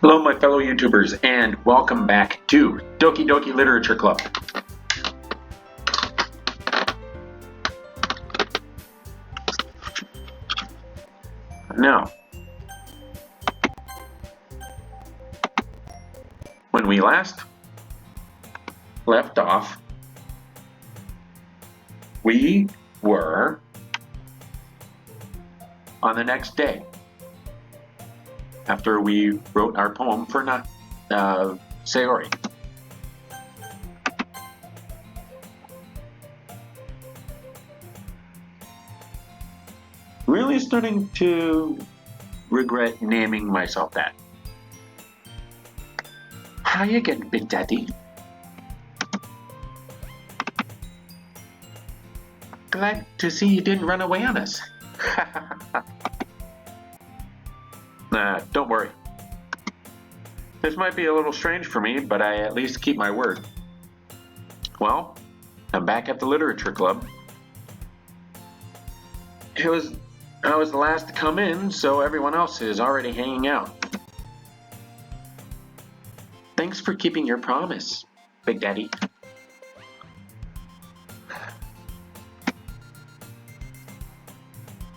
Hello, my fellow YouTubers, and welcome back to Doki Literature Club. Now, when we last left off, we were on the next day after we wrote our poem for Sayori. Really starting to regret naming myself that. Hi again, Big Daddy. Glad to see you didn't run away on us. Nah, don't worry. This might be a little strange for me, but I at least keep my word. Well, I'm back at the literature club. I was the last to come in, so everyone else is already hanging out. Thanks for keeping your promise, Big Daddy.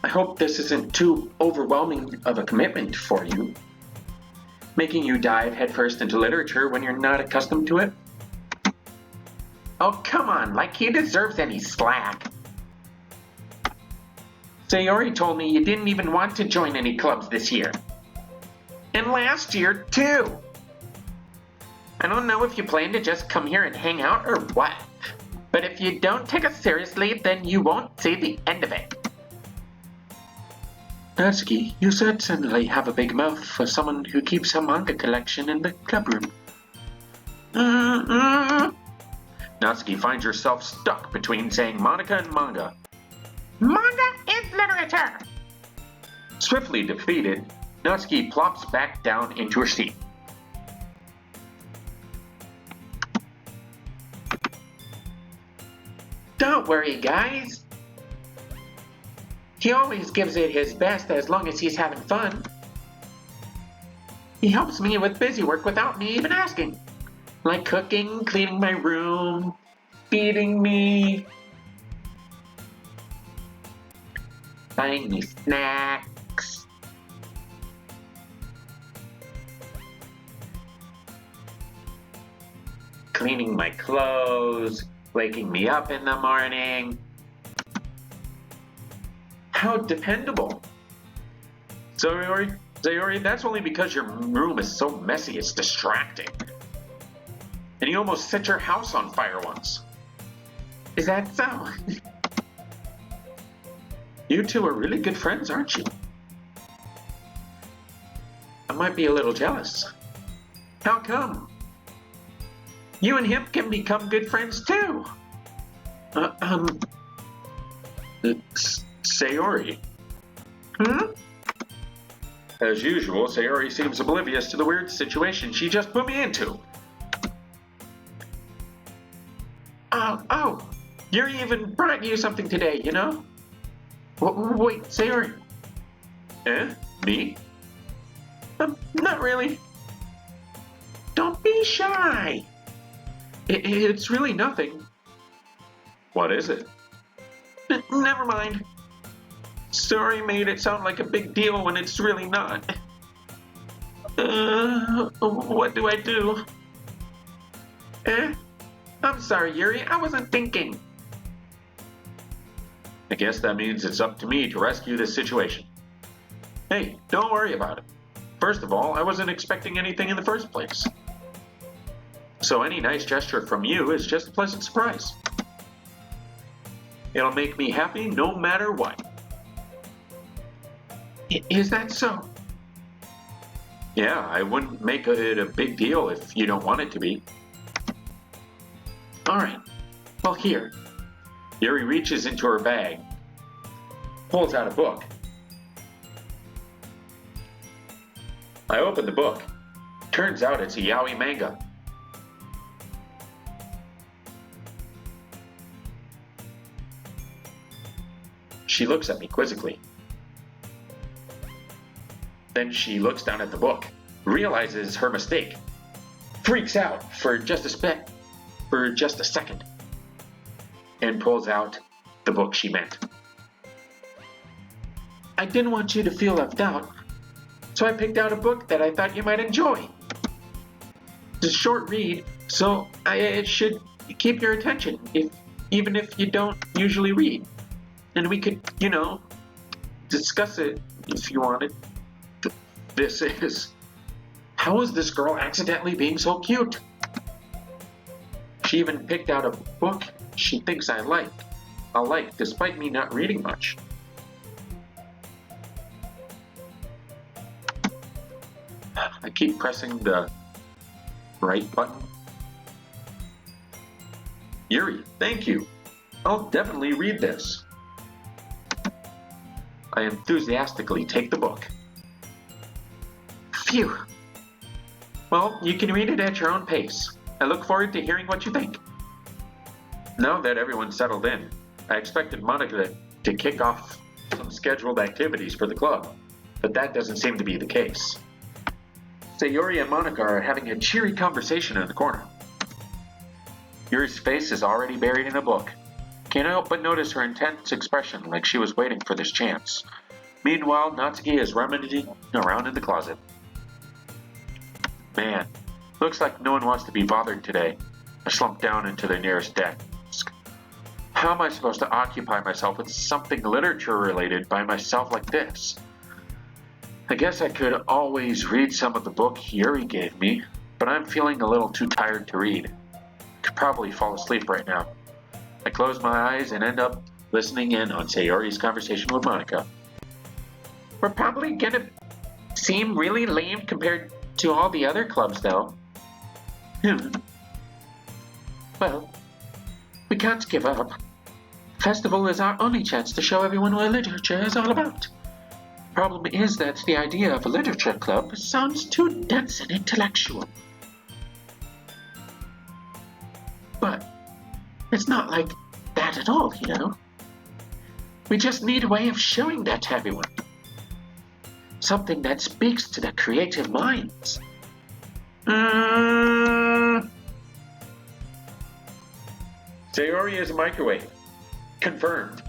I hope this isn't too overwhelming of a commitment for you, making you dive headfirst into literature when you're not accustomed to it. Oh, come on, like he deserves any slack. Sayori told me you didn't even want to join any clubs this year. And last year, too. I don't know if you plan to just come here and hang out or what, but if you don't take us seriously, then you won't see the end of it. Natsuki, you certainly have a big mouth for someone who keeps her manga collection in the clubroom. Natsuki finds herself stuck between saying Monica and manga. Manga is literature! Swiftly defeated, Natsuki plops back down into her seat. Don't worry, guys. He always gives it his best as long as he's having fun. He helps me with busy work without me even asking. Like cooking, cleaning my room, feeding me, buying me snacks. Cleaning my clothes, waking me up in the morning. How dependable. Sayori, that's only because your room is so messy it's distracting. And you almost set your house on fire once. Is that so? You two are really good friends, aren't you? I might be a little jealous. How come? You and him can become good friends too. Sayori. As usual, Sayori seems oblivious to the weird situation she just put me into. Oh, Yuri even brought you something today, you know? Wait, Sayori. Me? Not really. Don't be shy. It's really nothing. What is it? Never mind. Sorry made it sound like a big deal when it's really not. What do I do? I'm sorry, Yuri, I wasn't thinking. I guess that means it's up to me to rescue this situation. Hey, don't worry about it. First of all, I wasn't expecting anything in the first place. So any nice gesture from you is just a pleasant surprise. It'll make me happy no matter what. Is that so? Yeah, I wouldn't make it a big deal if you don't want it to be. Alright, well here. Yuri reaches into her bag, pulls out a book. I open the book. Turns out it's a yaoi manga. She looks at me quizzically. Then she looks down at the book, realizes her mistake, freaks out for just a second, and pulls out the book she meant. I didn't want you to feel left out, so I picked out a book that I thought you might enjoy. It's a short read, so it should keep your attention, even if you don't usually read. And we could, discuss it if you wanted. This is... How is this girl accidentally being so cute? She even picked out a book she thinks I'll like, despite me not reading much. I keep pressing the right button. Yuri, thank you. I'll definitely read this. I enthusiastically take the book. Phew. Well, you can read it at your own pace. I look forward to hearing what you think. Now that everyone's settled in, I expected Monica to kick off some scheduled activities for the club, but that doesn't seem to be the case. Sayori and Monica are having a cheery conversation in the corner. Yuri's face is already buried in a book. Can't help but notice her intense expression, like she was waiting for this chance. Meanwhile, Natsuki is rummaging around in the closet. Man, looks like no one wants to be bothered today. I slump down into the nearest desk. How am I supposed to occupy myself with something literature-related by myself like this? I guess I could always read some of the book Yuri gave me, but I'm feeling a little too tired to read. Could probably fall asleep right now. I close my eyes and end up listening in on Sayori's conversation with Monica. We're probably gonna seem really lame compared to all the other clubs, though. Well, we can't give up. Festival is our only chance to show everyone what literature is all about. Problem is that the idea of a literature club sounds too dense and intellectual. But it's not like that at all, We just need a way of showing that to everyone. Something that speaks to the creative minds. Sayori is a microwave. Confirmed.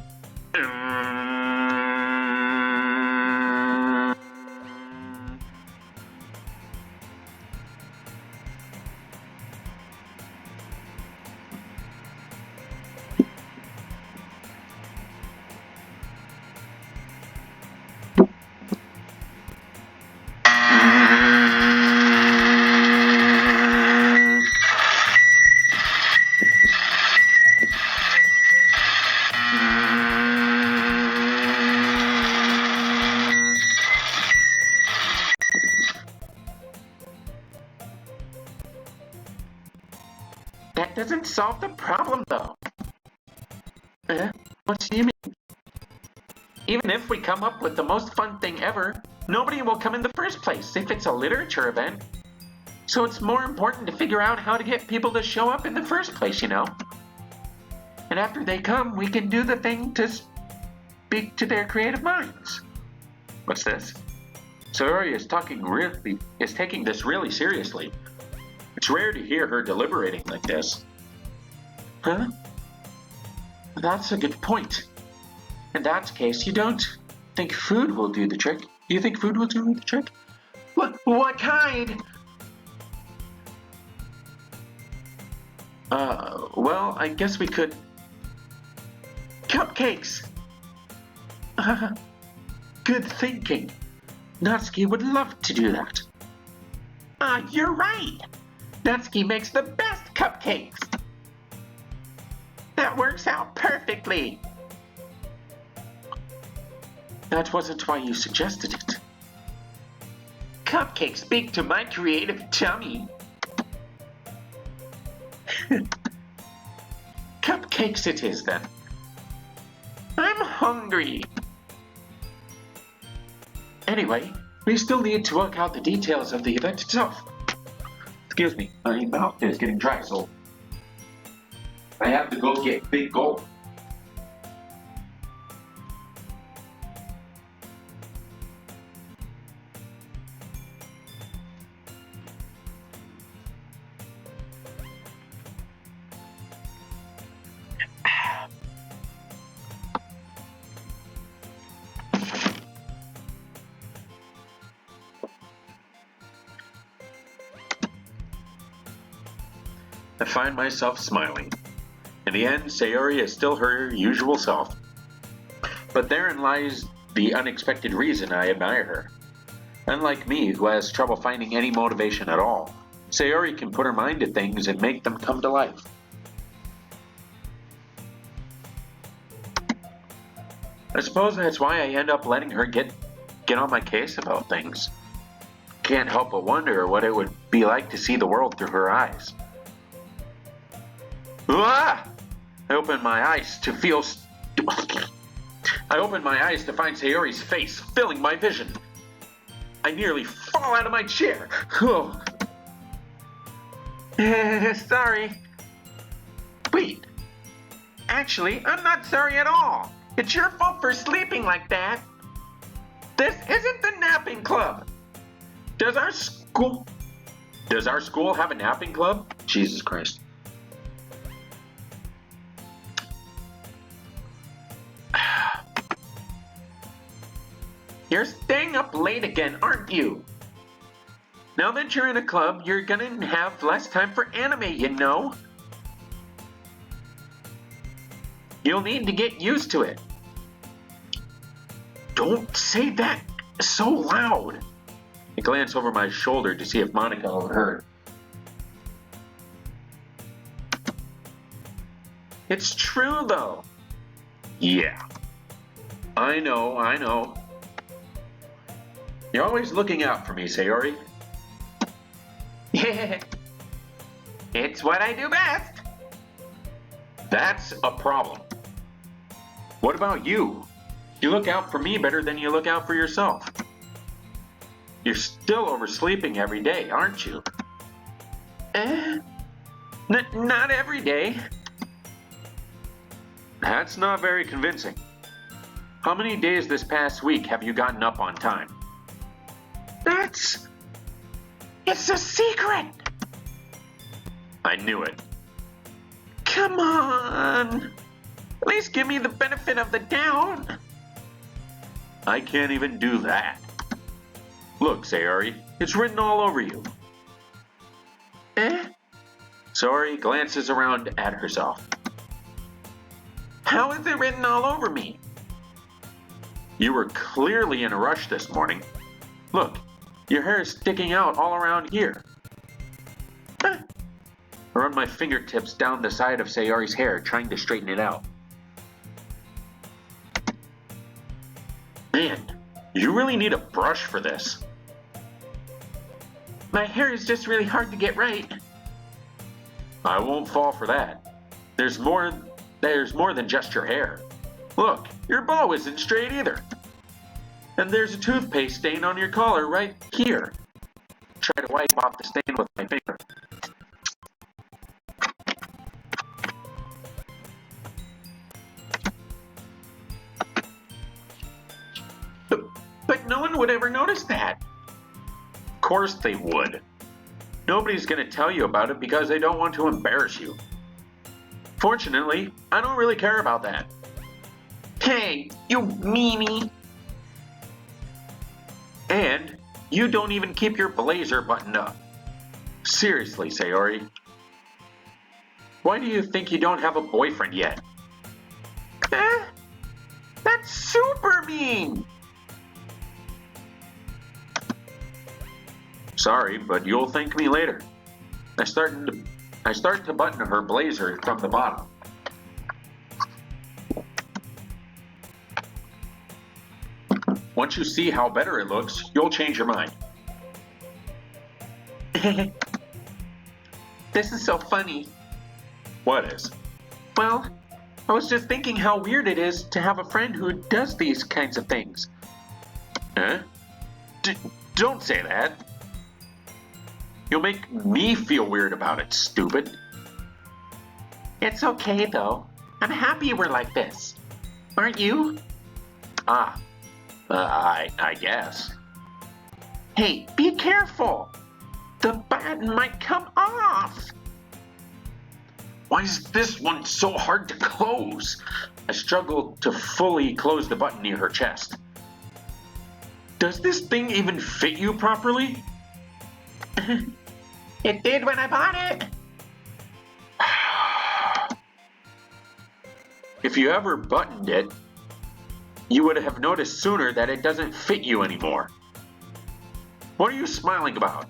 That doesn't solve the problem, though. What do you mean? Even if we come up with the most fun thing ever, nobody will come in the first place if it's a literature event. So it's more important to figure out how to get people to show up in the first place, And after they come, we can do the thing to speak to their creative minds. What's this? Sayori is taking this really seriously. It's rare to hear her deliberating like this. Huh? That's a good point. In that case, you don't think food will do the trick? Do you think food will do the trick? What kind? Well, I guess we could... Cupcakes! Good thinking. Natsuki would love to do that. You're right! Natsuki makes the best cupcakes! That works out perfectly! That wasn't why you suggested it. Cupcakes speak to my creative tummy. Cupcakes it is, then. I'm hungry. Anyway, we still need to work out the details of the event itself. Excuse me, my mouth is getting dry, so I have to go get Big Gulp. find myself smiling. In the end, Sayori is still her usual self. But therein lies the unexpected reason I admire her. Unlike me, who has trouble finding any motivation at all, Sayori can put her mind to things and make them come to life. I suppose that's why I end up letting her get on my case about things. Can't help but wonder what it would be like to see the world through her eyes. Ah! I opened my eyes to find Sayori's face filling my vision. I nearly fall out of my chair. Oh. Sorry. Wait. Actually, I'm not sorry at all. It's your fault for sleeping like that. This isn't the napping club. Does our school have a napping club? Jesus Christ. You're staying up late again, aren't you? Now that you're in a club, you're gonna have less time for anime, you know? You'll need to get used to it. Don't say that so loud. I glance over my shoulder to see if Monica overheard. It's true, though. Yeah. I know. You're always looking out for me, Sayori. It's what I do best. That's a problem. What about you? You look out for me better than you look out for yourself. You're still oversleeping every day, aren't you? Not every day. That's not very convincing. How many days this past week have you gotten up on time? It's a secret! I knew it. Come on! At least give me the benefit of the doubt. I can't even do that. Look, Sayori, it's written all over you. Sayori glances around at herself. How is it written all over me? You were clearly in a rush this morning. Look, your hair is sticking out all around here. I run my fingertips down the side of Sayori's hair, trying to straighten it out. Man, you really need a brush for this. My hair is just really hard to get right. I won't fall for that. There's more than just your hair. Look, your bow isn't straight either. And there's a toothpaste stain on your collar right here. Try to wipe off the stain with my finger. But no one would ever notice that. Of course they would. Nobody's going to tell you about it because they don't want to embarrass you. Fortunately, I don't really care about that. Hey, you meanie! And you don't even keep your blazer buttoned up. Seriously, Sayori. Why do you think you don't have a boyfriend yet? That's super mean! Sorry, but you'll thank me later. I start to button her blazer from the bottom. Once you see how better it looks, you'll change your mind. This is so funny. What is? Well, I was just thinking how weird it is to have a friend who does these kinds of things. Huh? Don't say that. You'll make me feel weird about it, stupid. It's okay, though. I'm happy we're like this. Aren't you? I guess. Hey, be careful! The button might come off! Why is this one so hard to close? I struggle to fully close the button near her chest. Does this thing even fit you properly? It did when I bought it. If you ever buttoned it, you would have noticed sooner that it doesn't fit you anymore. What are you smiling about?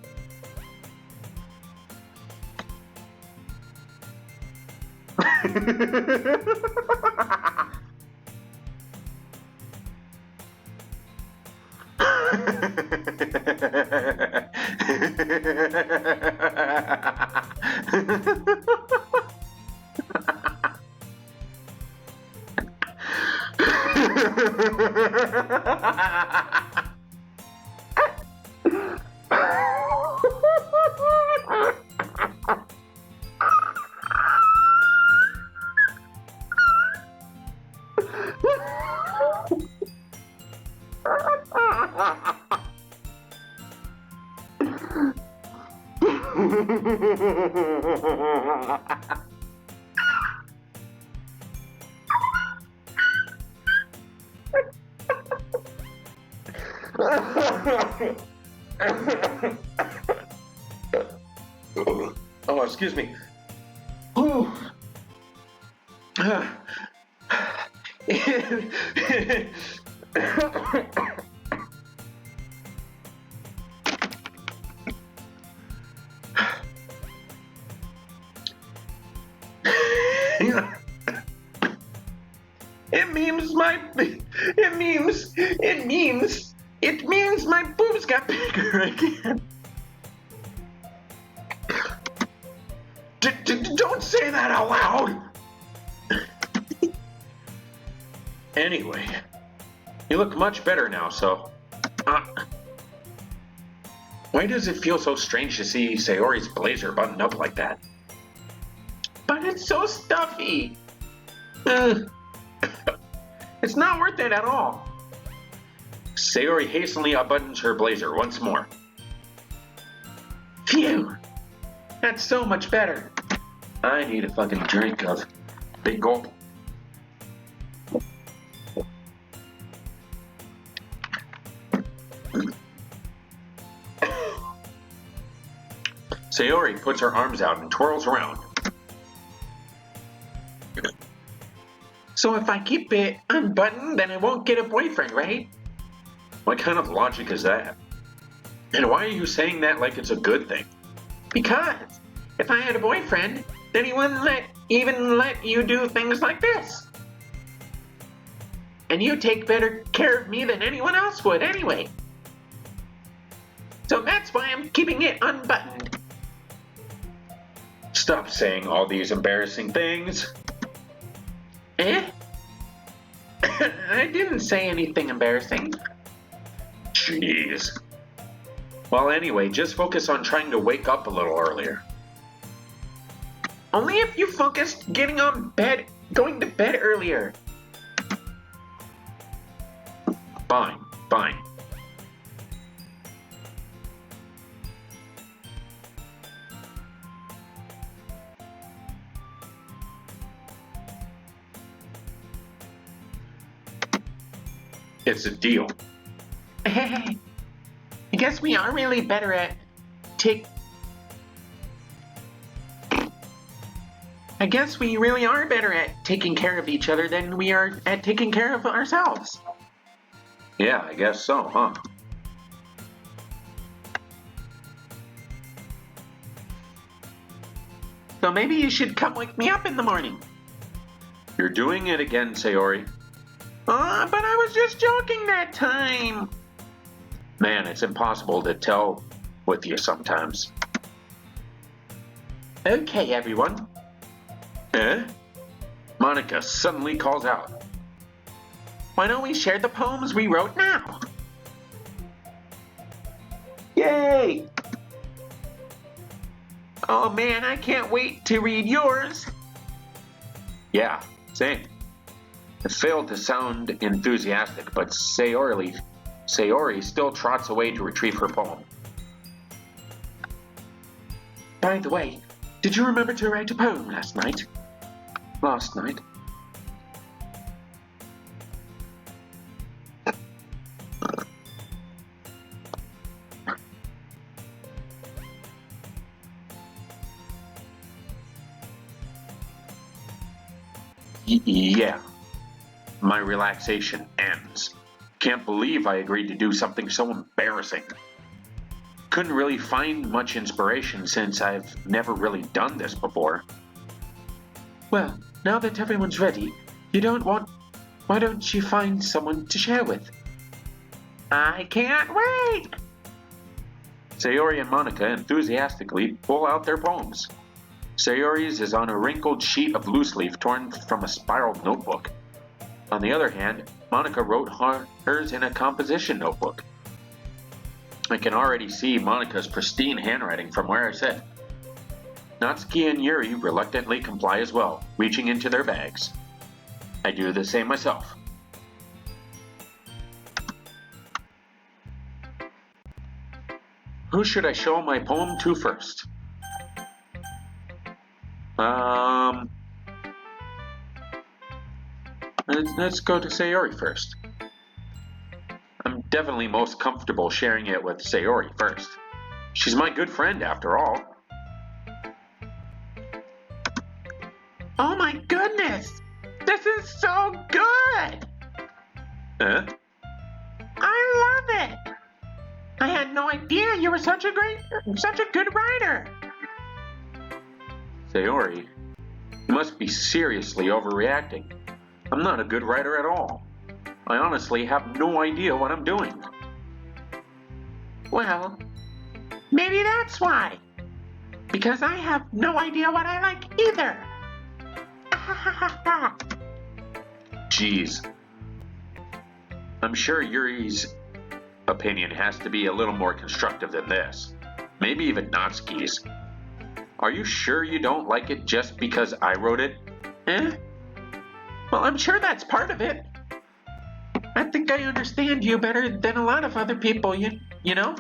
Oh, excuse me. It means my boobs got bigger again. Don't say that out loud. Anyway, you look much better now, so... why does it feel so strange to see Sayori's blazer buttoned up like that? But it's so stuffy. It's not worth it at all. Sayori hastily unbuttons her blazer once more. Phew! That's so much better. I need a fucking drink of big gulp. Sayori puts her arms out and twirls around. So if I keep it unbuttoned, then I won't get a boyfriend, right? What kind of logic is that? And why are you saying that like it's a good thing? Because if I had a boyfriend, then he wouldn't even let you do things like this. And you take better care of me than anyone else would anyway. So that's why I'm keeping it unbuttoned. Stop saying all these embarrassing things. Eh? I didn't say anything embarrassing. Jeez. Well, anyway, just focus on trying to wake up a little earlier. Only if you focused going to bed earlier. Fine, fine. It's a deal. I guess we are really better at I guess we really are better at taking care of each other than we are at taking care of ourselves. Yeah, I guess so, huh? So maybe you should come wake me up in the morning. You're doing it again, Sayori. But I was just joking that time. Man, it's impossible to tell with you sometimes. Okay, everyone. Eh? Monica suddenly calls out. Why don't we share the poems we wrote now? Yay! Oh man, I can't wait to read yours. Yeah, same. It failed to sound enthusiastic, but Sayori still trots away to retrieve her poem. By the way, did you remember to write a poem last night? Last night? Yeah. my relaxation ends. Can't believe I agreed to do something so embarrassing. Couldn't really find much inspiration since I've never really done this before. Well, now that everyone's ready, why don't you find someone to share with? I can't wait! Sayori and Monica enthusiastically pull out their poems. Sayori's is on a wrinkled sheet of loose leaf torn from a spiraled notebook. On the other hand, Monica wrote hers in a composition notebook. I can already see Monica's pristine handwriting from where I sit. Natsuki and Yuri reluctantly comply as well, reaching into their bags. I do the same myself. Who should I show my poem to first? Let's go to Sayori first. I'm definitely most comfortable sharing it with Sayori first. She's my good friend after all. Oh my goodness! This is so good! Huh? I love it! I had no idea you were such a good writer! Sayori, you must be seriously overreacting. I'm not a good writer at all. I honestly have no idea what I'm doing. Well, maybe that's why. Because I have no idea what I like either. Jeez. I'm sure Yuri's opinion has to be a little more constructive than this. Maybe even Natsuki's. Are you sure you don't like it just because I wrote it? Eh? Well, I'm sure that's part of it. I think I understand you better than a lot of other people, you know?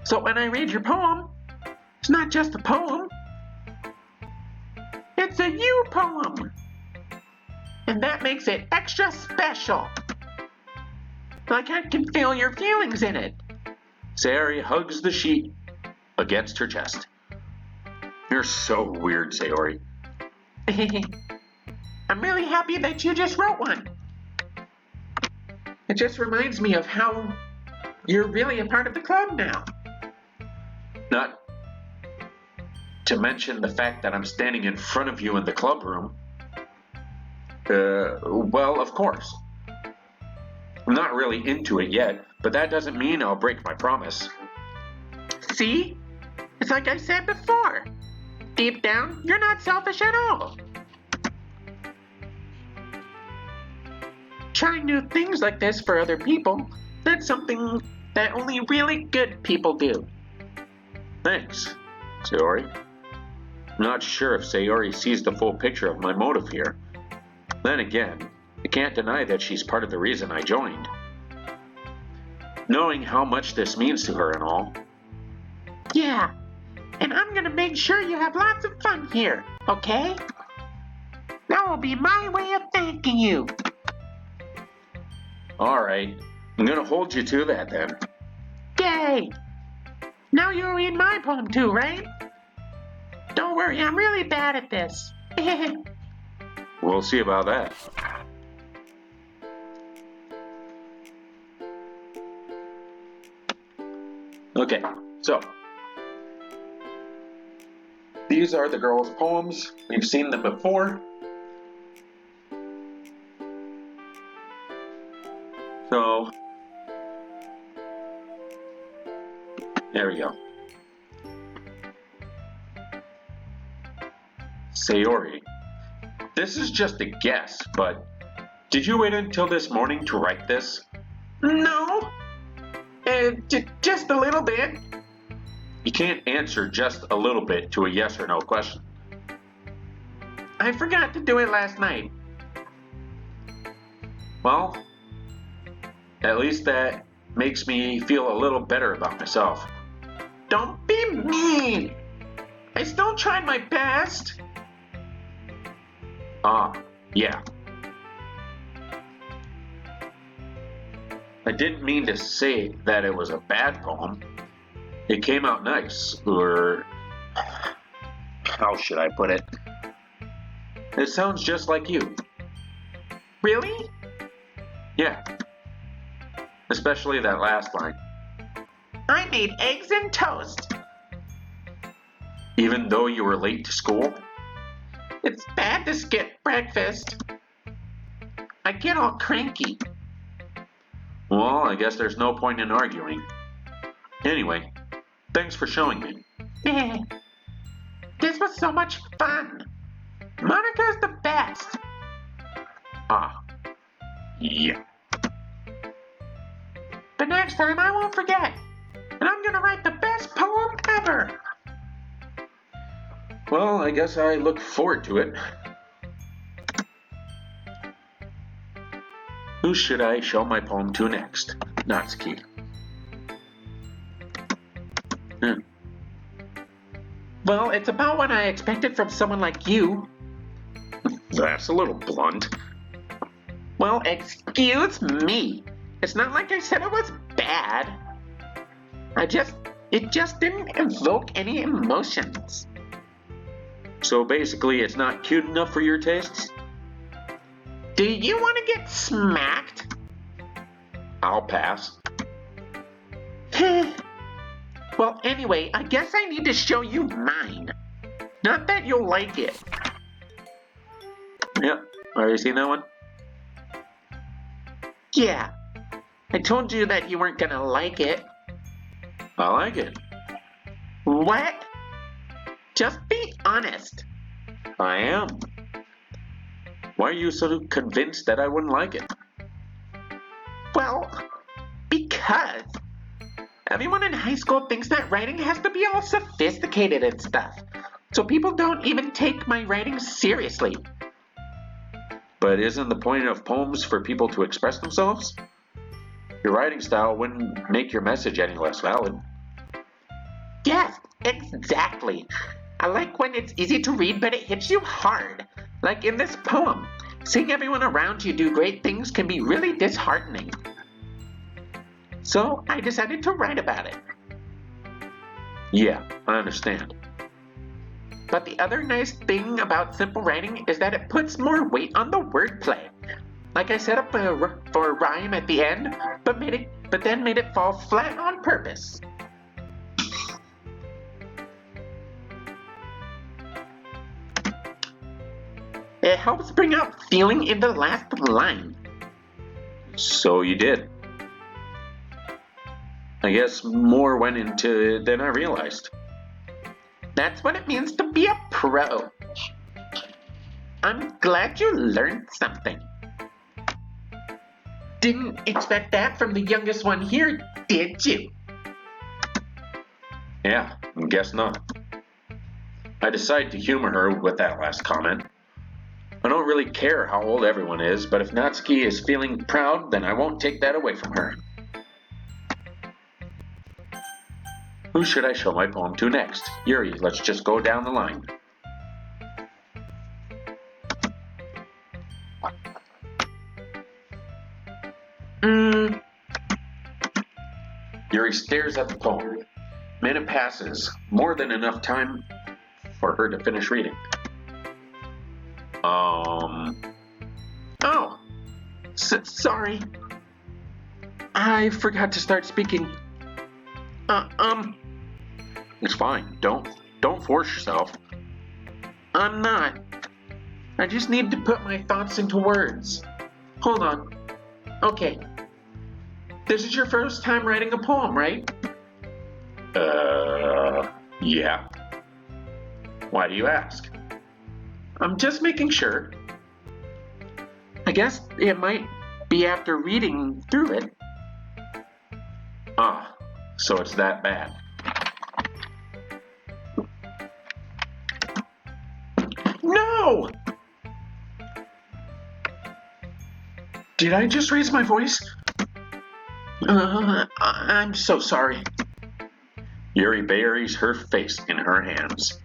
So when I read your poem, it's not just a poem. It's a you poem. And that makes it extra special. Like I can feel your feelings in it. Sayori hugs the sheet against her chest. You're so weird, Sayori. I'm really happy that you just wrote one. It just reminds me of how you're really a part of the club now. Not to mention the fact that I'm standing in front of you in the club room. Well, of course. I'm not really into it yet, but that doesn't mean I'll break my promise. See? It's like I said before. Deep down, you're not selfish at all. Trying new things like this for other people, that's something that only really good people do. Thanks, Sayori. I'm not sure if Sayori sees the full picture of my motive here. Then again, I can't deny that she's part of the reason I joined. Knowing how much this means to her and all. Yeah, and I'm gonna make sure you have lots of fun here, okay? That will be my way of thanking you. Alright, I'm gonna hold you to that then. Yay! Now you'll read my poem too, right? Don't worry, I'm really bad at this. We'll see about that. Okay, so these are the girls' poems. We've seen them before. So, there we go. Sayori. This is just a guess, but did you wait until this morning to write this? No. Just a little bit. You can't answer just a little bit to a yes or no question. I forgot to do it last night. Well, at least that makes me feel a little better about myself. Don't be mean. I still tried my best. Yeah. I didn't mean to say that it was a bad poem. It came out nice, or how should I put it? It sounds just like you. Really? Yeah. Especially that last line. I made eggs and toast. Even though you were late to school? It's bad to skip breakfast. I get all cranky. Well, I guess there's no point in arguing. Anyway, thanks for showing me. This was so much fun. Monica's the best. Ah, yeah. But next time I won't forget. And I'm gonna write the best poem ever. Well, I guess I look forward to it. Who should I show my poem to next? Natsuki. Well, it's about what I expected from someone like you. That's a little blunt. Well, excuse me. It's not like I said it was bad. It just didn't evoke any emotions. So basically, it's not cute enough for your tastes? Do you want to get smacked? I'll pass. Well, anyway, I guess I need to show you mine. Not that you'll like it. Yep, already seen that one? Yeah, I told you that you weren't gonna like it. I like it. What? Just be honest. I am. Why are you so convinced that I wouldn't like it? Well, because everyone in high school thinks that writing has to be all sophisticated and stuff. So people don't even take my writing seriously. But isn't the point of poems for people to express themselves? Your writing style wouldn't make your message any less valid. Yes, exactly. I like when it's easy to read, but it hits you hard. Like in this poem, seeing everyone around you do great things can be really disheartening. So I decided to write about it. Yeah, I understand. But the other nice thing about simple writing is that it puts more weight on the wordplay. Like I set up for a rhyme at the end, but then made it fall flat on purpose. It helps bring out feeling in the last line. So you did. I guess more went into it than I realized. That's what it means to be a pro. I'm glad you learned something. Didn't expect that from the youngest one here, did you? Yeah, guess not. I decided to humor her with that last comment. I don't really care how old everyone is, but if Natsuki is feeling proud, then I won't take that away from her. Who should I show my poem to next? Yuri, let's just go down the line. Yuri stares at the poem. Minute passes, more than enough time for her to finish reading. Oh, sorry. I forgot to start speaking. It's fine. Don't force yourself. I'm not. I just need to put my thoughts into words. Hold on. Okay. This is your first time writing a poem, right? Yeah. Why do you ask? I'm just making sure. I guess it might be after reading through it. Ah, so it's that bad. No! Did I just raise my voice? I'm so sorry. Yuri buries her face in her hands.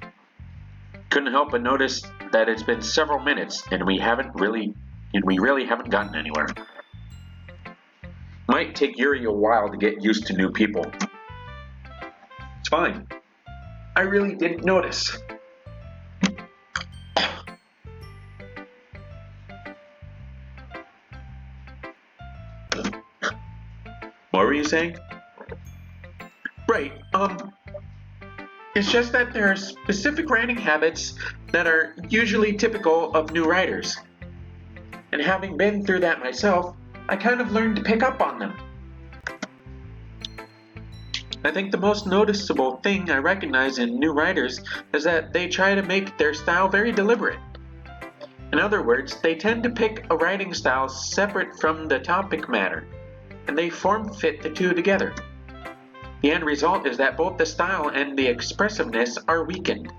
Couldn't help but notice that it's been several minutes and we really haven't gotten anywhere. Might take Yuri a while to get used to new people. It's fine. I really didn't notice. were you saying? Right, it's just that there are specific writing habits that are usually typical of new writers. And having been through that myself, I kind of learned to pick up on them. I think the most noticeable thing I recognize in new writers is that they try to make their style very deliberate. In other words, they tend to pick a writing style separate from the topic matter, and they form-fit the two together. The end result is that both the style and the expressiveness are weakened.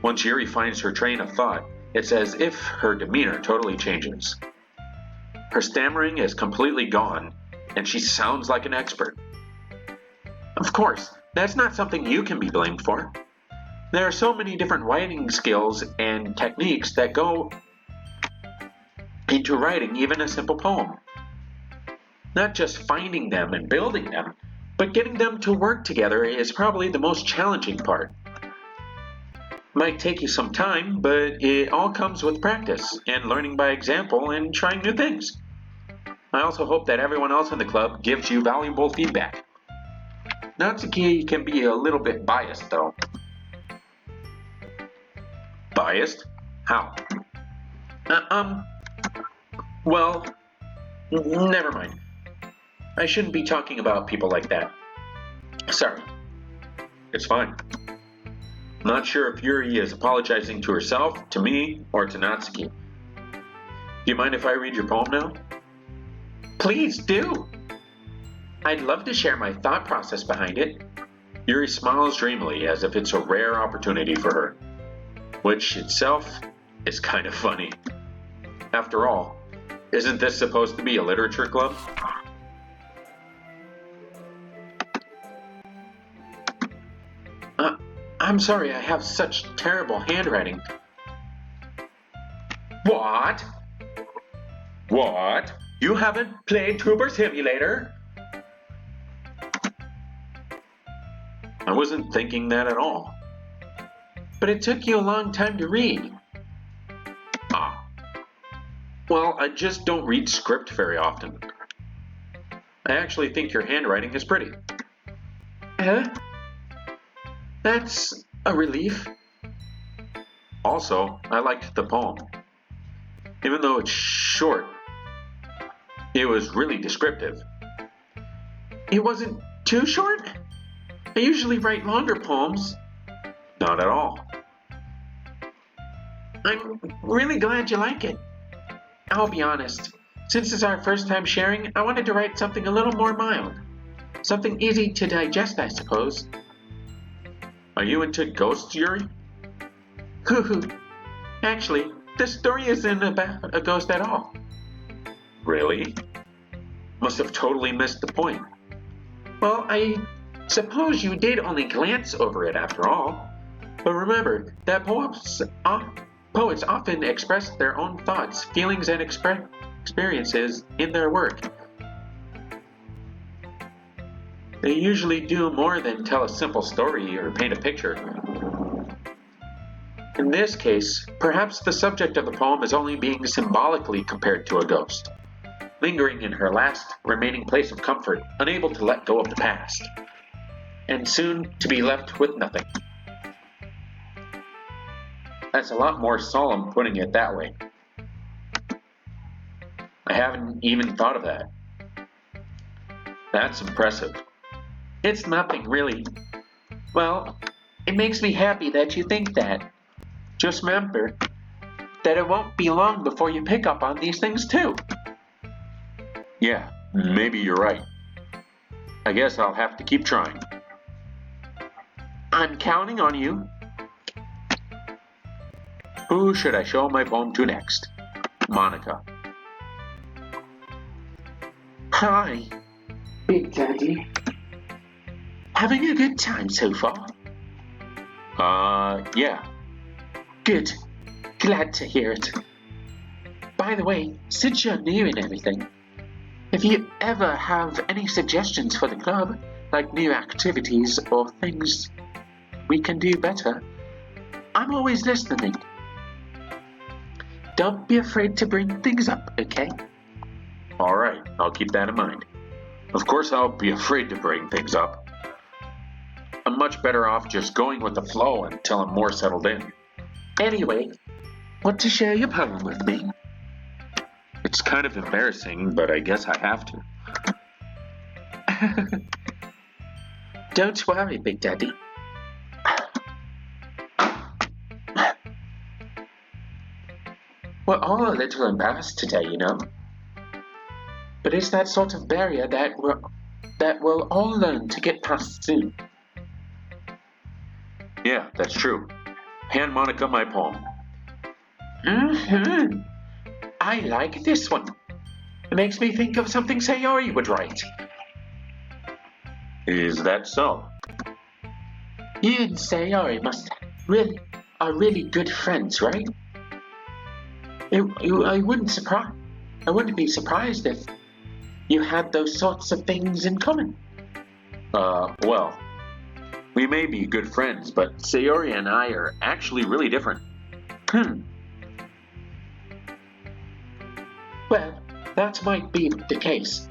Once Yuri finds her train of thought, it's as if her demeanor totally changes. Her stammering is completely gone, and she sounds like an expert. Of course, that's not something you can be blamed for. There are so many different writing skills and techniques that go into writing even a simple poem. Not just finding them and building them, but getting them to work together is probably the most challenging part. Might take you some time, but it all comes with practice and learning by example and trying new things. I also hope that everyone else in the club gives you valuable feedback. Natsuki can be a little bit biased though. Biased? How? Well, never mind. I shouldn't be talking about people like that. Sorry. It's fine. I'm not sure if Yuri is apologizing to herself, to me, or to Natsuki. Do you mind if I read your poem now? Please do! I'd love to share my thought process behind it. Yuri smiles dreamily as if it's a rare opportunity for her, which itself is kind of funny. After all, isn't this supposed to be a literature club? I'm sorry, I have such terrible handwriting. What? What? You haven't played Tuber Simulator? I wasn't thinking that at all. But it took you a long time to read. Ah. Well, I just don't read script very often. I actually think your handwriting is pretty. Huh? That's a relief. Also, I liked the poem. Even though it's short, it was really descriptive. It wasn't too short? I usually write longer poems. Not at all. I'm really glad you like it. I'll be honest. Since it's our first time sharing, I wanted to write something a little more mild. Something easy to digest, I suppose. Are you into ghosts, Yuri? Hoo-hoo. Actually, the story isn't about a ghost at all. Really? Must have totally missed the point. Well, I suppose you did only glance over it after all. But remember that poets often express their own thoughts, feelings, and experiences in their work. They usually do more than tell a simple story or paint a picture. In this case, perhaps the subject of the poem is only being symbolically compared to a ghost, lingering in her last remaining place of comfort, unable to let go of the past, and soon to be left with nothing. That's a lot more solemn putting it that way. I haven't even thought of that. That's impressive. It's nothing, really. Well, it makes me happy that you think that. Just remember that it won't be long before you pick up on these things too. Yeah, maybe you're right. I guess I'll have to keep trying. I'm counting on you. Who should I show my poem to next? Monica. Hi, Big Daddy. Having a good time so far? Yeah. Good. Glad to hear it. By the way, since you're new and everything, if you ever have any suggestions for the club, like new activities or things we can do better, I'm always listening. Don't be afraid to bring things up, okay? Alright, I'll keep that in mind. Of course I'll be afraid to bring things up. I'm much better off just going with the flow until I'm more settled in. Anyway, want to share your poem with me? It's kind of embarrassing, but I guess I have to. Don't worry, Big Daddy. We're all a little embarrassed today, you know. But it's that sort of barrier that we'll all learn to get past soon. Yeah, that's true. Hand Monica my poem. I like this one. It makes me think of something Sayori would write. Is that so? You and Sayori are really good friends, right? I wouldn't be surprised if you had those sorts of things in common. Well, we may be good friends, but Sayori and I are actually really different. Well, that might be the case.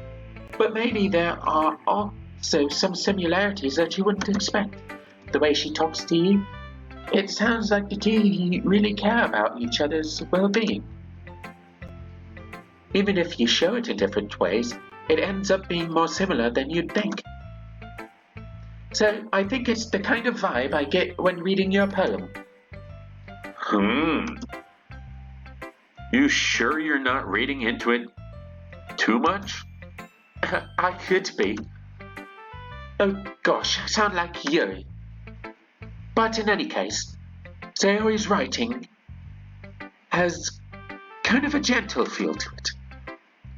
But maybe there are also some similarities that you wouldn't expect. The way she talks to you, it sounds like the two of you really care about each other's well-being. Even if you show it in different ways, it ends up being more similar than you'd think. So I think it's the kind of vibe I get when reading your poem. You sure you're not reading into it too much? I could be. Oh gosh, I sound like Yuri. But in any case, Sayori's writing has kind of a gentle feel to it.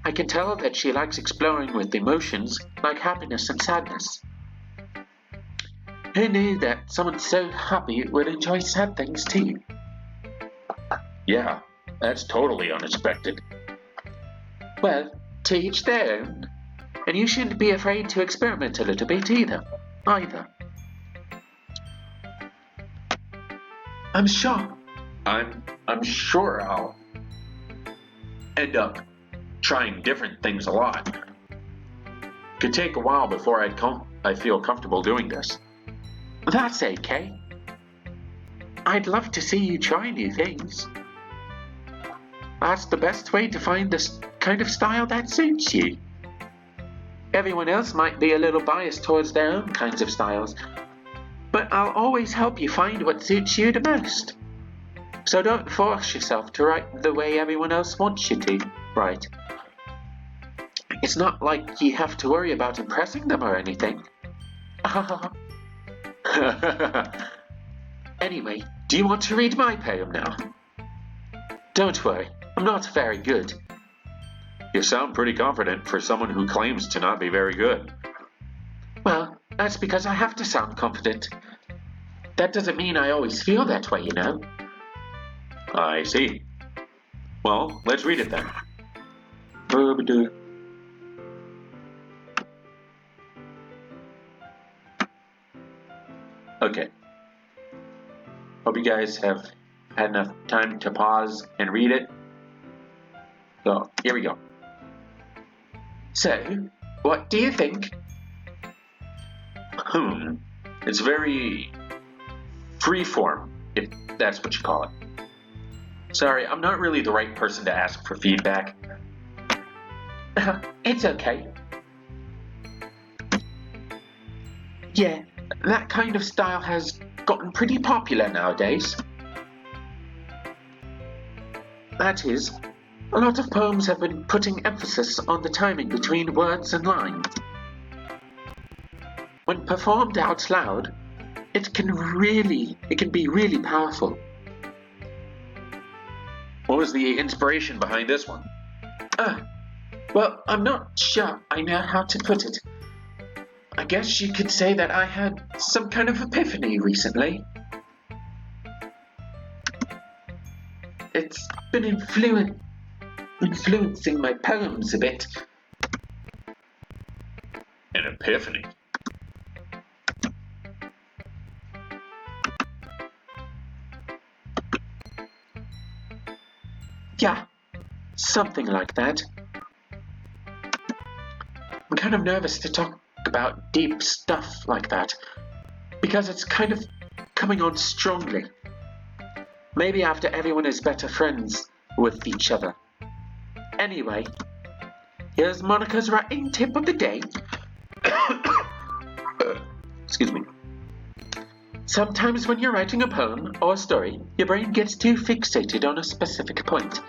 I can tell that she likes exploring with emotions like happiness and sadness. Who knew that someone so happy would enjoy sad things too? Yeah, that's totally unexpected. Well, to each their own. And you shouldn't be afraid to experiment a little bit either. I'm sure I'll end up trying different things a lot. Could take a while before I feel comfortable doing this. That's okay. I'd love to see you try new things. That's the best way to find the kind of style that suits you. Everyone else might be a little biased towards their own kinds of styles, but I'll always help you find what suits you the most. So don't force yourself to write the way everyone else wants you to write. It's not like you have to worry about impressing them or anything. Anyway, do you want to read my poem now? Don't worry, I'm not very good. You sound pretty confident for someone who claims to not be very good. Well, that's because I have to sound confident. That doesn't mean I always feel that way, you know. I see. Well, let's read it then. Okay. Hope you guys have had enough time to pause and read it. So, here we go. So, what do you think? It's very freeform, if that's what you call it. Sorry, I'm not really the right person to ask for feedback. It's okay. Yeah, that kind of style has gotten pretty popular nowadays. That is, a lot of poems have been putting emphasis on the timing between words and lines. When performed out loud, it can be really powerful. What was the inspiration behind this one? Well, I'm not sure I know how to put it. I guess you could say that I had some kind of epiphany recently. It's been influencing my poems a bit. An epiphany? Yeah, something like that. I'm kind of nervous to talk about deep stuff like that, because it's kind of coming on strongly. Maybe after everyone is better friends with each other. Anyway, here's Monica's writing tip of the day. Excuse me. Sometimes when you're writing a poem or a story, your brain gets too fixated on a specific point.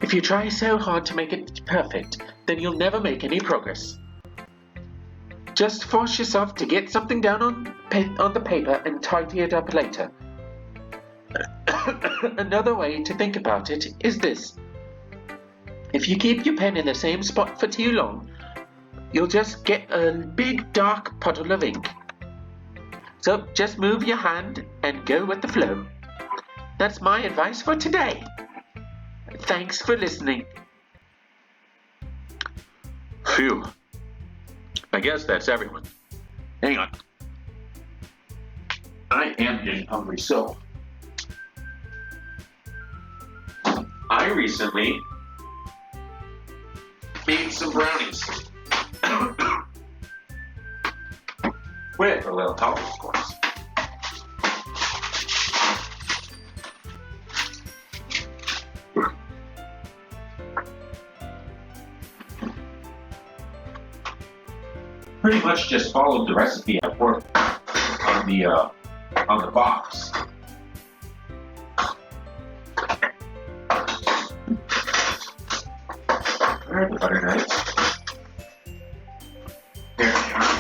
If you try so hard to make it perfect, then you'll never make any progress. Just force yourself to get something down on the paper and tidy it up later. Another way to think about it is this. If you keep your pen in the same spot for too long, you'll just get a big dark puddle of ink. So just move your hand and go with the flow. That's my advice for today. Thanks for listening. Phew. I guess that's everyone. Hang on. I am getting hungry, so I recently made some brownies. With a little help, of course. Pretty much just followed the recipe I put on the box. There's the butter knife. There they are.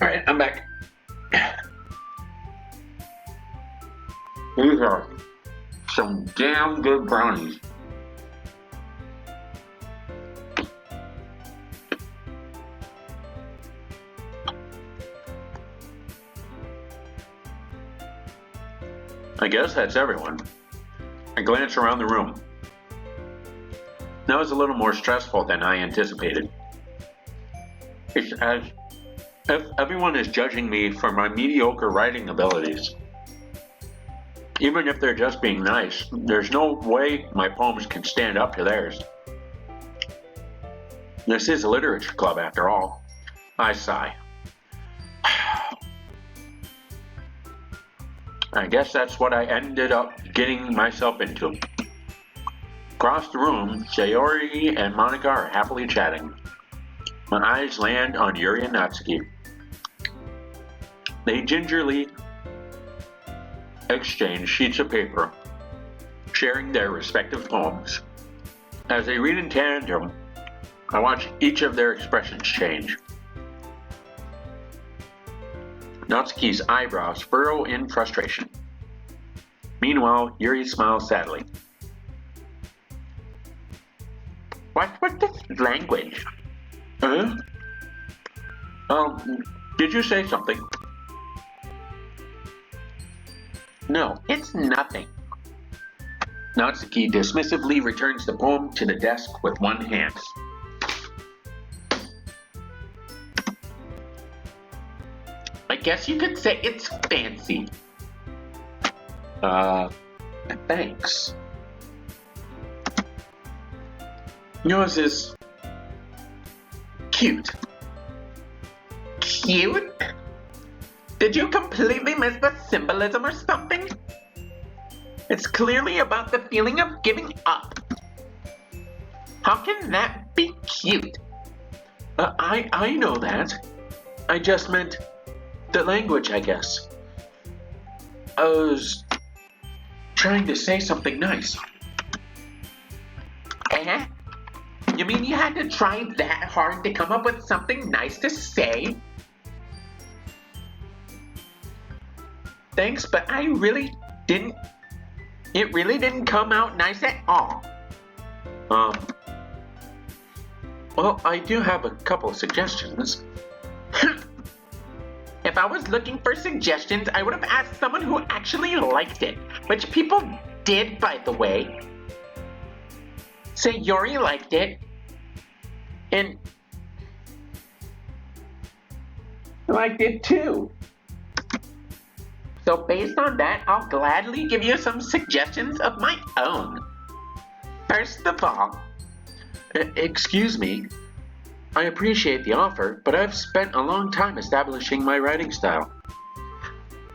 Alright, I'm back. These are some damn good brownies. I guess that's everyone. I glanced around the room. That was a little more stressful than I anticipated. It's as if everyone is judging me for my mediocre writing abilities. Even if they're just being nice, there's no way my poems can stand up to theirs. This is a literature club after all. I sigh. I guess that's what I ended up getting myself into. Across the room, Sayori and Monica are happily chatting. My eyes land on Yuri and Natsuki. They gingerly exchange sheets of paper, sharing their respective poems. As they read in tandem, I watch each of their expressions change. Natsuki's eyebrows furrow in frustration. Meanwhile, Yuri smiles sadly. What's with this language? Huh? Did you say something? No, it's nothing. Natsuki dismissively returns the poem to the desk with one hand. I guess you could say it's fancy. Thanks. Yours is cute. Cute? Did you completely miss the symbolism or something? It's clearly about the feeling of giving up. How can that be cute? I know that. I just meant the language, I guess. I was trying to say something nice. Eh? You mean you had to try that hard to come up with something nice to say? Thanks, but it really didn't come out nice at all. Well, I do have a couple of suggestions. If I was looking for suggestions, I would have asked someone who actually liked it, which people did, by the way. Sayori liked it, and liked it too. So based on that, I'll gladly give you some suggestions of my own. First of all, excuse me, I appreciate the offer, but I've spent a long time establishing my writing style.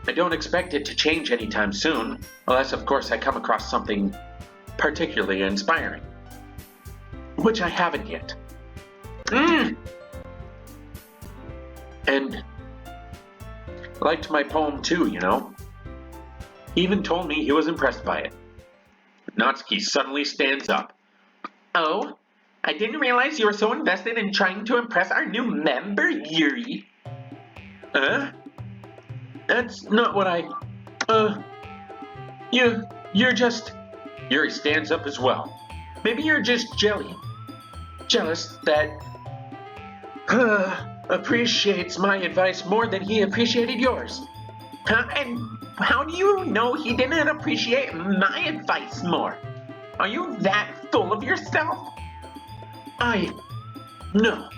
I don't expect it to change anytime soon, unless of course I come across something particularly inspiring. Which I haven't yet. And liked my poem too, you know? He even told me he was impressed by it. Natsuki suddenly stands up. Oh? I didn't realize you were so invested in trying to impress our new member, Yuri. That's not what you're just... Yuri stands up as well. Maybe you're just jealous that, appreciates my advice more than he appreciated yours. Huh? And how do you know he didn't appreciate my advice more? Are you that full of yourself? No.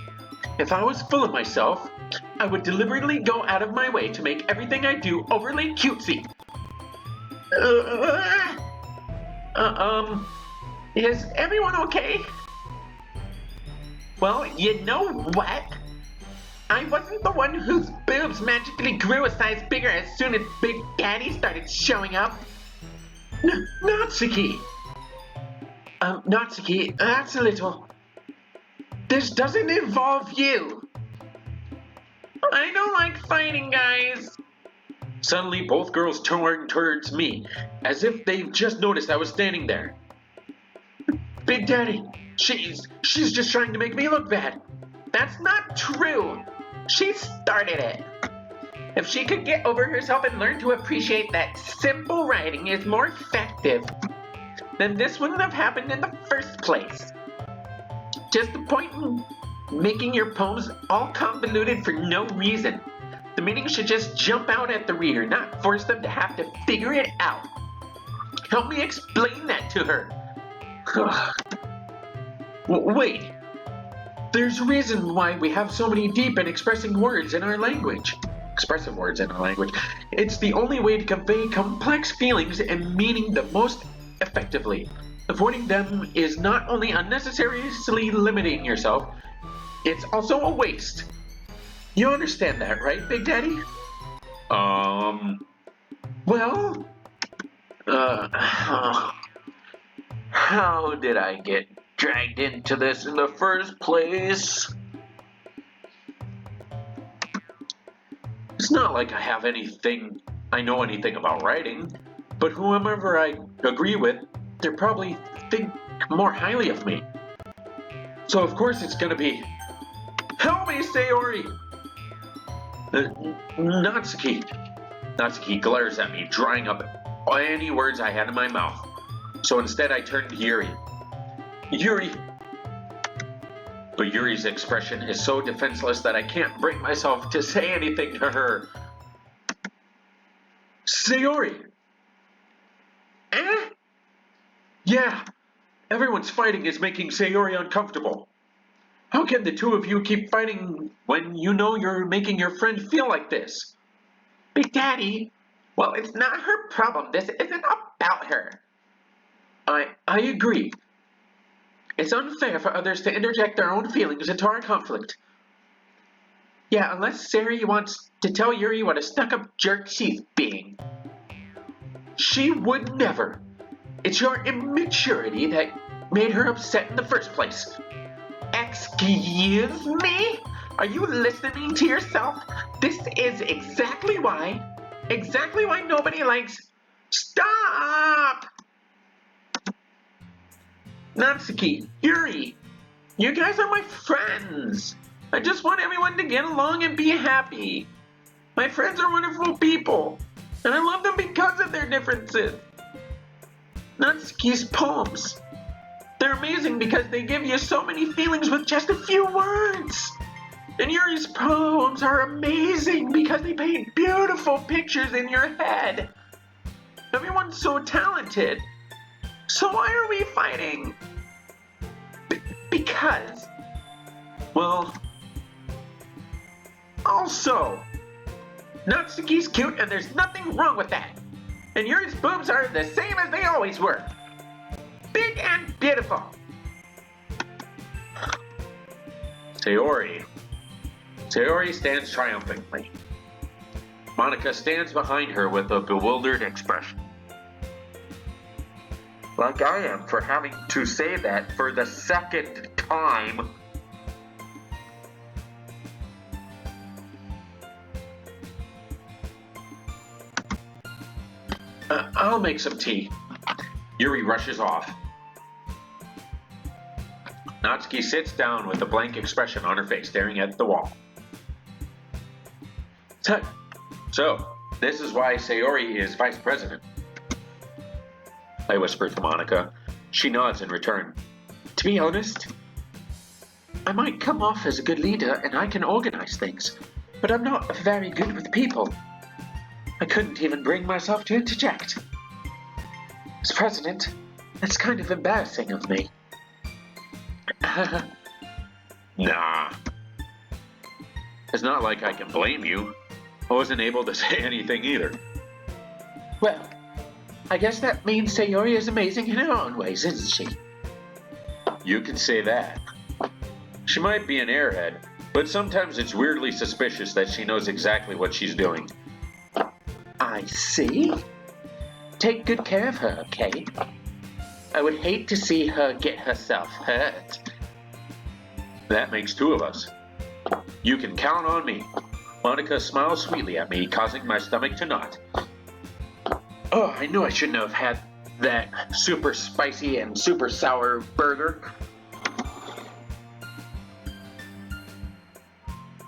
If I was full of myself, I would deliberately go out of my way to make everything I do overly cutesy. Is everyone okay? Well, you know what? I wasn't the one whose boobs magically grew a size bigger as soon as Big Daddy started showing up. Natsuki! Natsuki, that's a little... This doesn't involve you. I don't like fighting, guys. Suddenly, both girls turned towards me, as if they just noticed I was standing there. Big Daddy, she's just trying to make me look bad. That's not true. She started it. If she could get over herself and learn to appreciate that simple writing is more effective, then this wouldn't have happened in the first place. Just the point in making your poems all convoluted for no reason. The meaning should just jump out at the reader, not force them to have to figure it out. Help me explain that to her. Wait. There's a reason why we have so many deep and expressive words in our language. It's the only way to convey complex feelings and meaning the most effectively. Avoiding them is not only unnecessarily limiting yourself, it's also a waste. You understand that, right, Big Daddy? Well, how did I get dragged into this in the first place? It's not like I know anything about writing, but whomever I agree with, they probably think more highly of me. So of course it's gonna be, help me, Sayori! Natsuki. Natsuki glares at me, drying up any words I had in my mouth. So instead I turned to Yuri. Yuri! But Yuri's expression is so defenseless that I can't bring myself to say anything to her. Sayori! Eh? Yeah, everyone's fighting is making Sayori uncomfortable. How can the two of you keep fighting when you know you're making your friend feel like this? Big Daddy, well, it's not her problem. This isn't about her. I agree. It's unfair for others to interject their own feelings into our conflict. Yeah, unless Sayori wants to tell Yuri what a stuck-up jerk she's being. She would never. It's your immaturity that made her upset in the first place. Excuse me? Are you listening to yourself? This is exactly why nobody likes... Stop! Natsuki, Yuri, you guys are my friends. I just want everyone to get along and be happy. My friends are wonderful people, and I love them because of their differences. Natsuki's poems. They're amazing because they give you so many feelings with just a few words. And Yuri's poems are amazing because they paint beautiful pictures in your head. Everyone's so talented. So why are we fighting? Because... Well... Also... Natsuki's cute and there's nothing wrong with that. And Yuri's boobs are the same as they always were. Big and beautiful. Sayori. Sayori stands triumphantly. Monica stands behind her with a bewildered expression. Like I am for having to say that for the second time. I'll make some tea. Yuri rushes off. Natsuki sits down with a blank expression on her face, staring at the wall. So, this is why Sayori is vice president. I whisper to Monica. She nods in return. To be honest, I might come off as a good leader and I can organize things, but I'm not very good with people. I couldn't even bring myself to interject. As president, that's kind of embarrassing of me. Nah. It's not like I can blame you. I wasn't able to say anything either. Well, I guess that means Sayori is amazing in her own ways, isn't she? You can say that. She might be an airhead, but sometimes it's weirdly suspicious that she knows exactly what she's doing. I see. Take good care of her, okay? I would hate to see her get herself hurt. That makes two of us. You can count on me. Monica smiles sweetly at me, causing my stomach to knot. Oh, I knew I shouldn't have had that super spicy and super sour burger.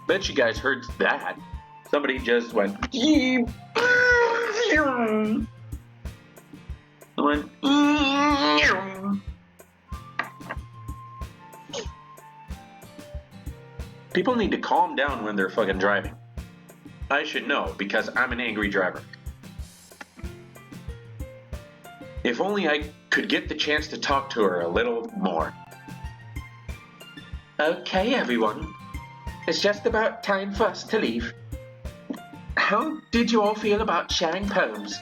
Bet you guys heard that. Somebody just went... People need to calm down when they're fucking driving. I should know, because I'm an angry driver. If only I could get the chance to talk to her a little more. Okay, everyone. It's just about time for us to leave. How did you all feel about sharing poems?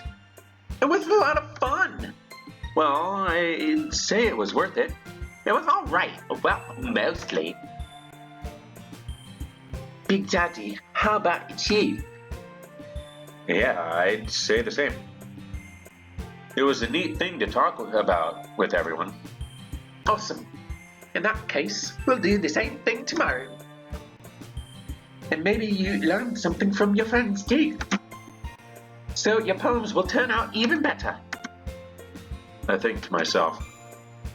It was a lot of fun. Well, I'd say it was worth it. It was all right. Well, mostly. Big Daddy, how about you? Yeah, I'd say the same. It was a neat thing to talk about with everyone. Awesome. In that case, we'll do the same thing tomorrow. And maybe you learned something from your friends too. So your poems will turn out even better. I think to myself,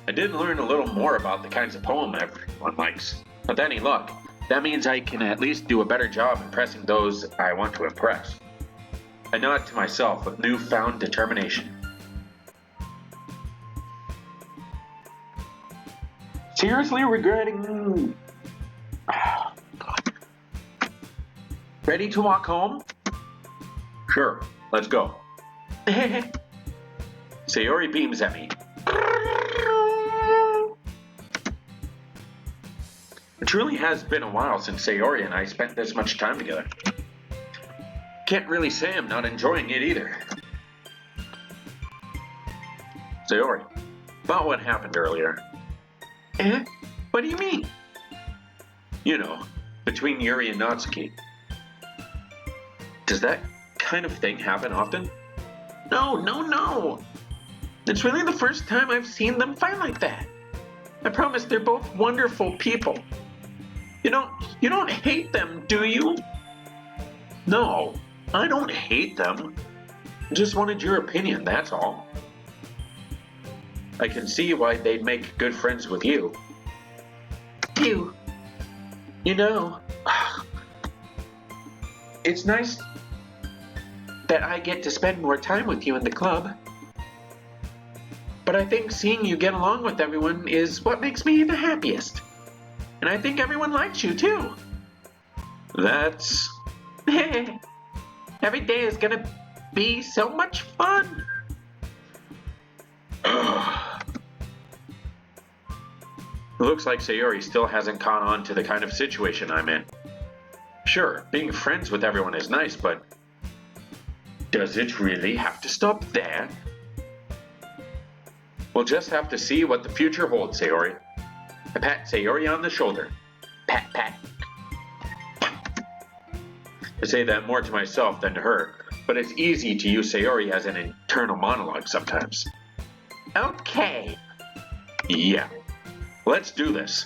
I did learn a little more about the kinds of poem everyone likes. With any luck, that means I can at least do a better job impressing those I want to impress. I nod to myself with newfound determination. Seriously regretting... Oh, God. Ready to walk home? Sure, let's go. Sayori beams at me. It truly has been a while since Sayori and I spent this much time together. Can't really say I'm not enjoying it either. Sayori, about what happened earlier. Eh? What do you mean? You know, between Yuri and Natsuki. Does that kind of thing happen often? No, no, no! It's really the first time I've seen them fight like that. I promise they're both wonderful people. You don't hate them, do you? No, I don't hate them. I just wanted your opinion, that's all. I can see why they'd make good friends with you. You know, it's nice that I get to spend more time with you in the club. But I think seeing you get along with everyone is what makes me the happiest. And I think everyone likes you too. That's... Every day is gonna be so much fun. It looks like Sayori still hasn't caught on to the kind of situation I'm in. Sure, being friends with everyone is nice, but does it really have to stop there? We'll just have to see what the future holds, Sayori. I pat Sayori on the shoulder. Pat, pat. I say that more to myself than to her, but it's easy to use Sayori as an internal monologue sometimes. Okay. Yeah. Let's do this.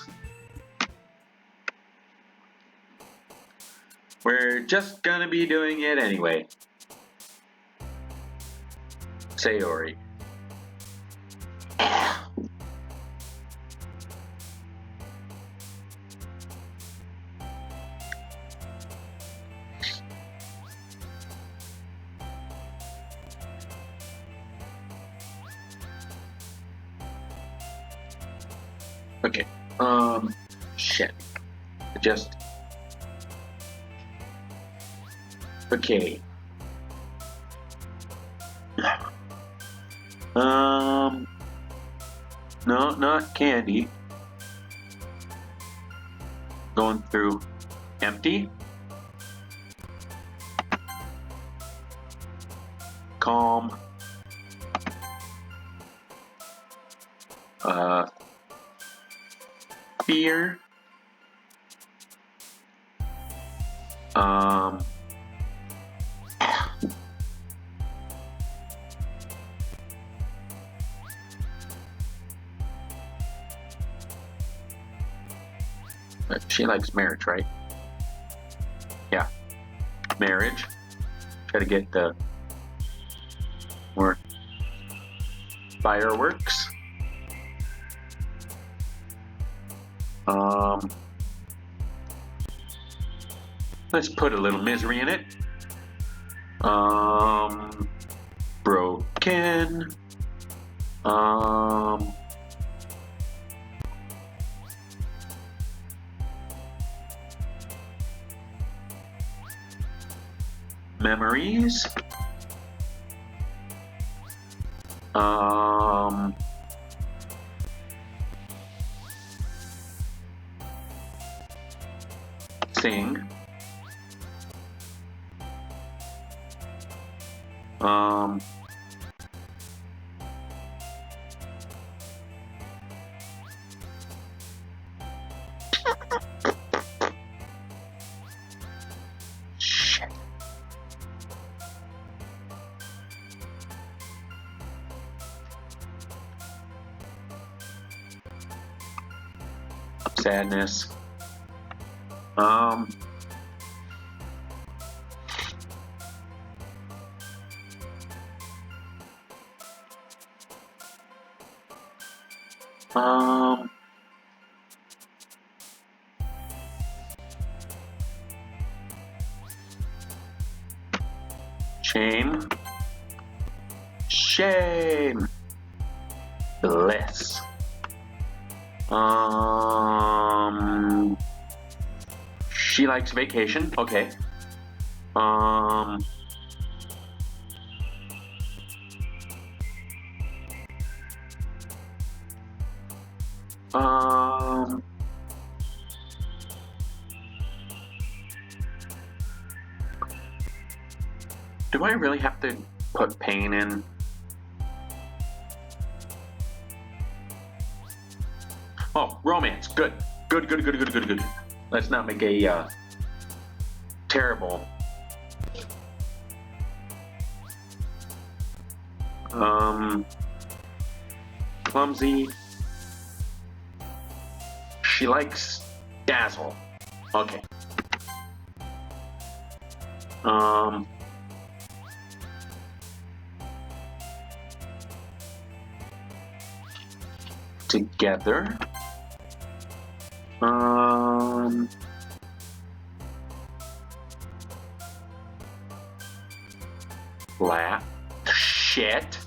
We're just gonna be doing it anyway. Sayori. Okay, shit. Just... Okay. No, not candy. Going through empty. Calm. Fear. She likes marriage, right? Yeah. Marriage. Try to get the more fireworks. Let's put a little misery in it. Broken. Memories. Sing. Shit. Sadness. Shame. Shame. Bliss. She likes vacation. Okay. Do I really have to put pain in? Oh, romance. Good. Good. Let's not make a terrible Clumsy. She likes Dazzle. Okay. Together. Laugh. Shit.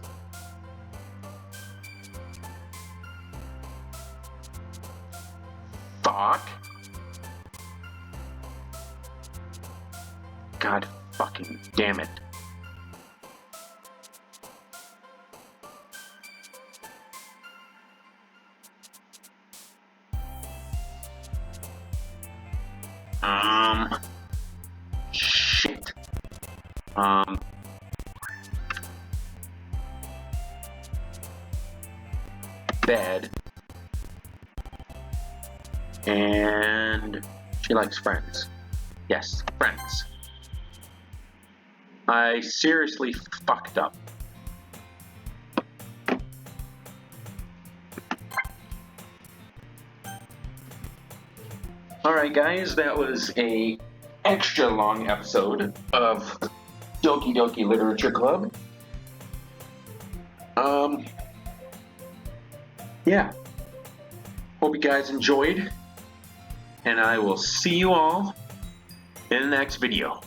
Fuck. God fucking damn it. Shit. Bed. And she likes friends. Yes, friends. I seriously fucked up. Alright guys, that was a extra long episode of Doki Doki Literature Club. Yeah. Hope you guys enjoyed. And I will see you all in the next video.